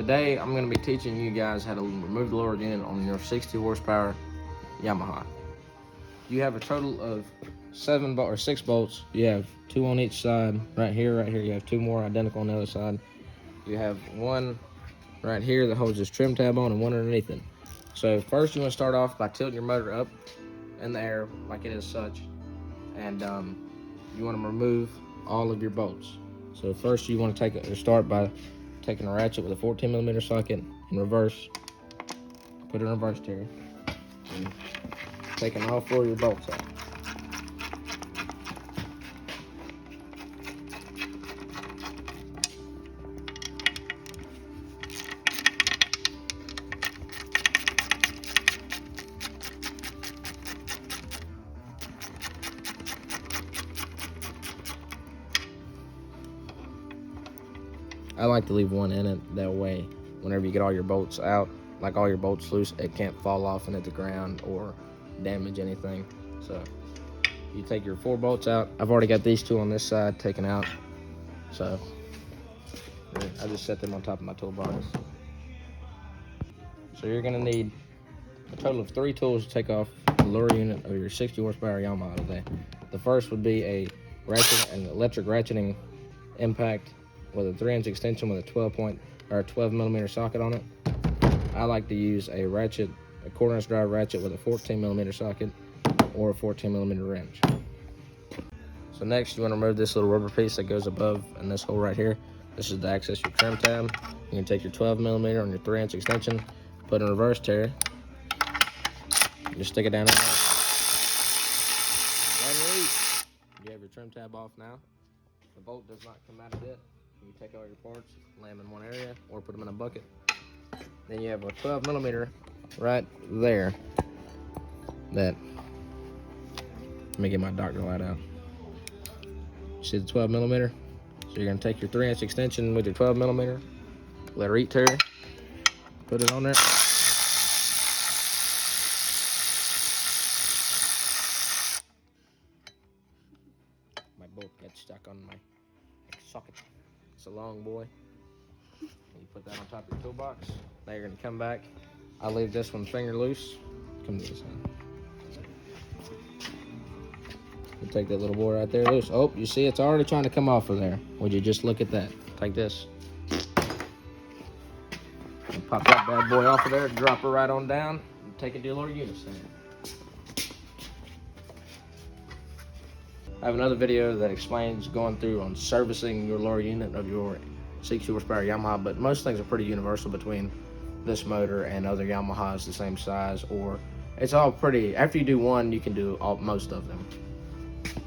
Today I'm going to be teaching you guys how to remove the lower unit on your 60 horsepower Yamaha. You have a total of 6 bolts. You have 2 on each side. Right here. You have 2 more identical on the other side. You have 1 right here that holds this trim tab on and 1 underneath it. So first you want to start off by tilting your motor up in the air like it is such, and you want to remove all of your bolts. So first you want to start by taking a ratchet with a 14mm socket in reverse. Put it in reverse, Terry. And taking all 4 of your bolts out. I like to leave 1 in it, that way whenever you get all your bolts out, like all your bolts loose, it can't fall off into the ground or damage anything. So you take your 4 bolts out. I've already got these 2 on this side taken out, so I just set them on top of my toolbox. So you're going to need a total of 3 tools to take off the lower unit of your 60 horsepower Yamaha today. The first would be an electric ratcheting impact with a 3-inch extension with a 12mm socket on it. I like to use a quarter-inch drive ratchet with a 14mm socket or a 14mm wrench. So next you want to remove this little rubber piece that goes above in this hole right here. This is to access your trim tab. You can take your 12mm on your 3-inch extension, put it in reverse, Terry. Just stick it down in there. You have your trim tab off now. The bolt does not come out of it. You take all your parts, lay them in one area, or put them in a bucket. Then you have a 12mm right there. Let me get my doctor light out. See the 12mm? So you're gonna take your 3-inch extension with your 12mm, let her eat, Terry. Put it on there. My bolt got stuck on my socket. It's a long boy. You put that on top of your toolbox. Now you're gonna come back. I'll leave this one finger loose. Come to this side. You take that little boy right there loose. Oh, you see it's already trying to come off of there. Would you just look at that? Take this. And pop that bad boy off of there, drop her right on down, and take it to your lower unit stand. I have another video that explains going through on servicing your lower unit of your 60 horsepower Yamaha, but most things are pretty universal between this motor and other Yamahas the same size, or it's all pretty, after you do one, you can do most of them.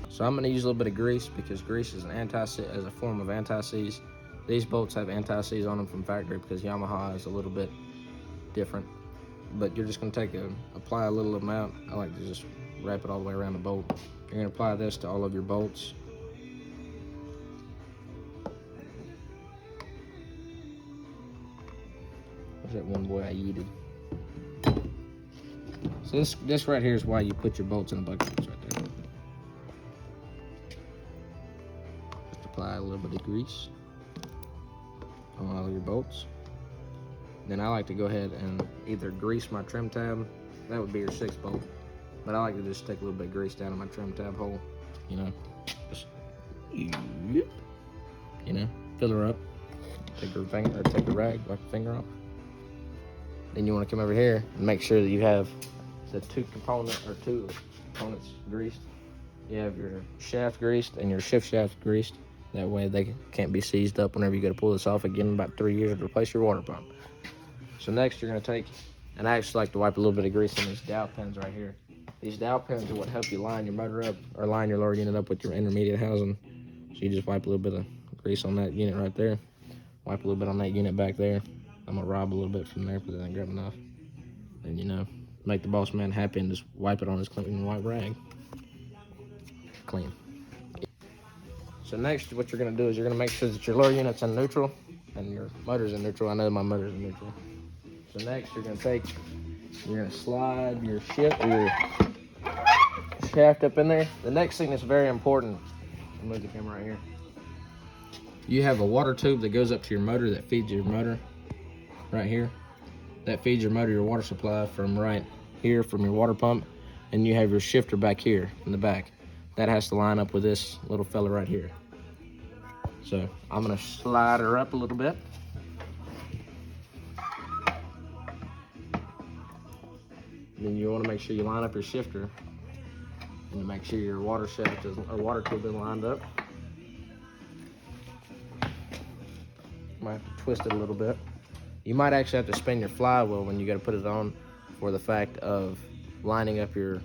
So I'm going to use a little bit of grease, because grease is a form of anti-seize. These bolts have anti-seize on them from factory because Yamaha is a little bit different. But you're just going to apply a little amount. I like to just wrap it all the way around the bolt. You're going to apply this to all of your bolts. There's that one boy I yeeted. So this right here is why you put your bolts in a bucket. Right there. Just apply a little bit of grease on all of your bolts. Then I like to go ahead and either grease my trim tab. That would be your 6th bolt. But I like to just take a little bit of grease down in my trim tab hole, just, fill her up. Take her finger, or take a rag, wipe the finger off. Then you want to come over here and make sure that you have the 2 components greased. You have your shaft greased and your shift shaft greased. That way they can't be seized up whenever you go to pull this off again in about 3 years to replace your water pump. So next you're going to take, and I actually like to wipe a little bit of grease on these dowel pins right here. These dowel pins are what help you line your motor up, or line your lower unit up with your intermediate housing. So you just wipe a little bit of grease on that unit right there. Wipe a little bit on that unit back there. I'm gonna rob a little bit from there because I didn't grab enough. And make the boss man happy and just wipe it on his clean white rag. Clean. So next what you're gonna do is you're gonna make sure that your lower unit's in neutral and your motor's in neutral. I know my motor's in neutral. So next you're gonna slide your shaft up in there. The next thing that's very important, I'll move the camera right here. You have a water tube that goes up to your motor that feeds your motor. right here. That feeds your motor your water supply from right here from your water pump, and you have your shifter back here in the back. That has to line up with this little fella right here. So I'm gonna slide her up a little bit. And then you want to make sure you line up your shifter and to make sure your water shaft is, or water tube is lined up. Might have to twist it a little bit. You might actually have to spin your flywheel when you got to put it on, for the fact of lining up your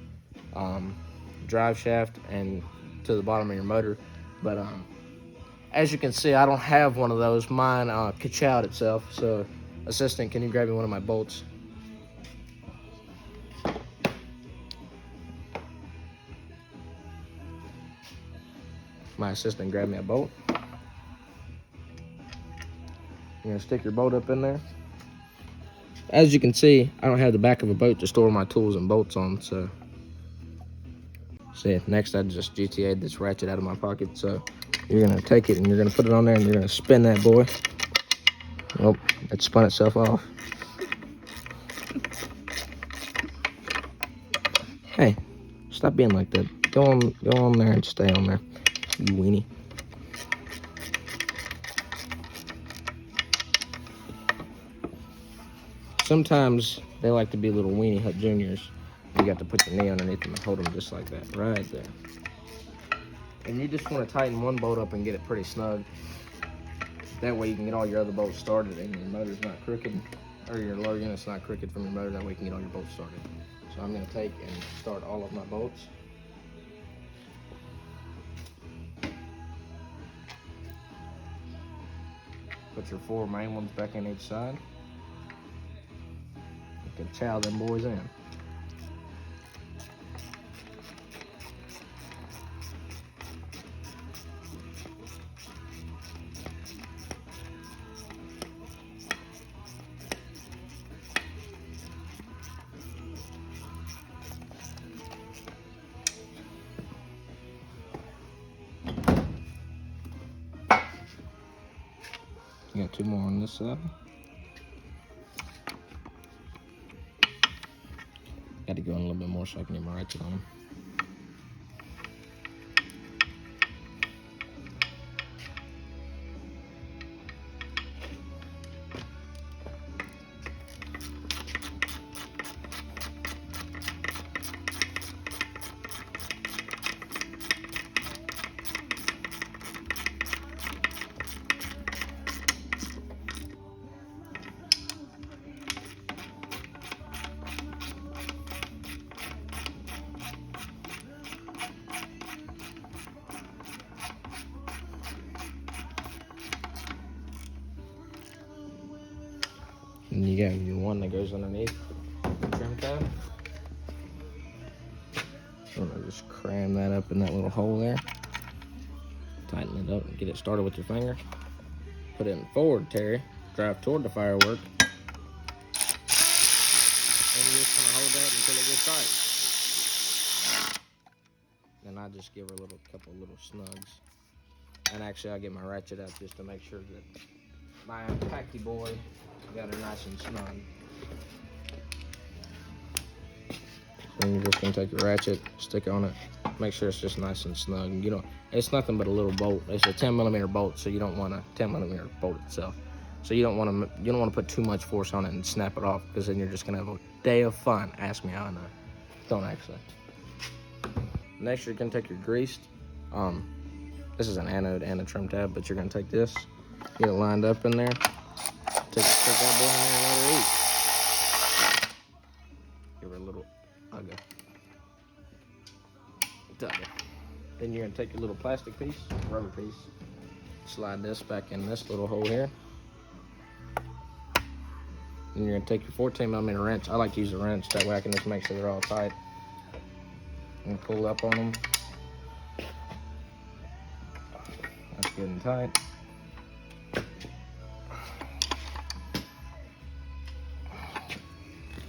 drive shaft and to the bottom of your motor. But as you can see, I don't have one of those. Mine ka-chowed itself. So assistant, can you grab me one of my bolts? My assistant grabbed me a bolt. You're gonna stick your bolt up in there. As you can see, I don't have the back of a boat to store my tools and bolts on, so see, next I just GTA'd this ratchet out of my pocket. So you're gonna take it and you're gonna put it on there and you're gonna spin that boy. Oh, it spun itself off. Hey, stop being like that. Go on there and stay on there, you weenie. Sometimes they like to be little weenie hut juniors. You got to put your knee underneath them and hold them just like that, right there. And you just want to tighten one bolt up and get it pretty snug. That way you can get all your other bolts started and your motor's not crooked, or your lower unit's not crooked from your motor. That way you can get all your bolts started. So I'm going to take and start all of my bolts. Put your 4 main ones back in each side. You can chow them boys in. You got 2 more on this side. Got to go in a little bit more so I can get my ratchet on. And you got your one that goes underneath the trim tab. I'm gonna just cram that up in that little hole there. Tighten it up and get it started with your finger. Put it in forward, Terry. Drive toward the firework. And you're just gonna hold that until it gets tight. Then I just give her a couple little snugs. And actually I get my ratchet out just to make sure that my packy boy got her nice and snug. And you're just gonna take your ratchet, stick on it, make sure it's just nice and snug. You know, it's nothing but a little bolt. It's a 10mm bolt, so you don't want a 10mm bolt itself. So you don't want to put too much force on it and snap it off, because then you're just gonna have a day of fun. Ask me how I know. Don't actually. Next, you're gonna take your greased. This is an anode and a trim tab, but you're gonna take this, get it lined up in there. Take that boy in there and let her eat. Give her a little ugga. Then you're gonna take your little plastic piece, rubber piece, slide this back in this little hole here. Then you're gonna take your 14mm wrench. I like to use a wrench, that way I can just make sure they're all tight. And pull up on them. That's good and tight.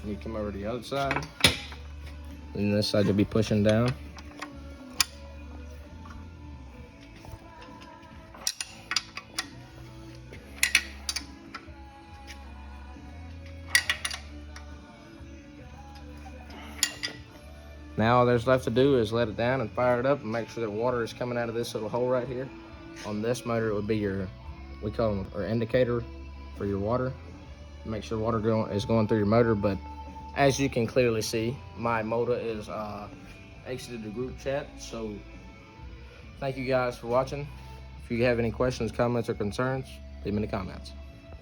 You come over to the other side, and this side you'll be pushing down. Now all there's left to do is let it down and fire it up and make sure that water is coming out of this little hole right here. On this motor, it would be your, we call them our indicator for your water. Make sure water is going through your motor. But as you can clearly see, my motor is exited the group chat. So thank you guys for watching. If you have any questions, comments, or concerns, leave them in the comments.